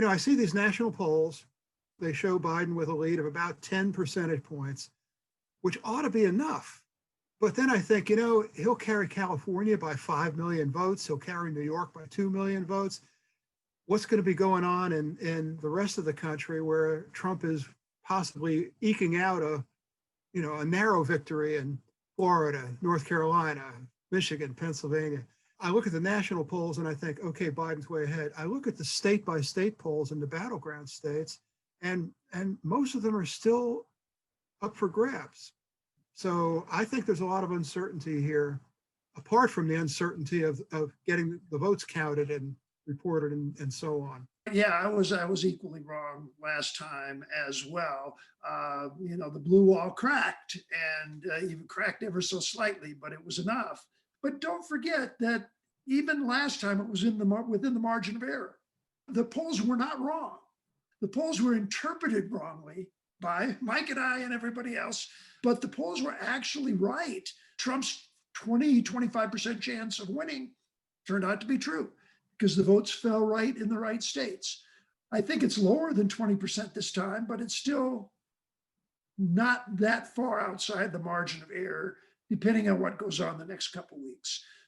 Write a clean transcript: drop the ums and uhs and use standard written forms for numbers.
I see these national polls. They show Biden with a lead of about 10 percentage points, which ought to be enough. But then I think, he'll carry California by 5 million votes. He'll carry New York by 2 million votes. What's going to be going on in the rest of the country where Trump is possibly eking out a narrow victory in Florida, North Carolina, Michigan, Pennsylvania? I look at the national polls and I think, okay, Biden's way ahead. I look at the state by state polls in the battleground states, and most of them are still up for grabs. So I think there's a lot of uncertainty here, apart from the uncertainty of getting the votes counted and reported and so on. Yeah, I was equally wrong last time as well. The blue wall cracked, and even cracked ever so slightly, but it was enough. But don't forget that even last time it was within the margin of error. The polls were not wrong. The polls were interpreted wrongly by Mike and I and everybody else, but the polls were actually right. Trump's 25% chance of winning turned out to be true because the votes fell right in the right states. I think it's lower than 20% this time, but it's still not that far outside the margin of error, depending on what goes on the next couple of weeks.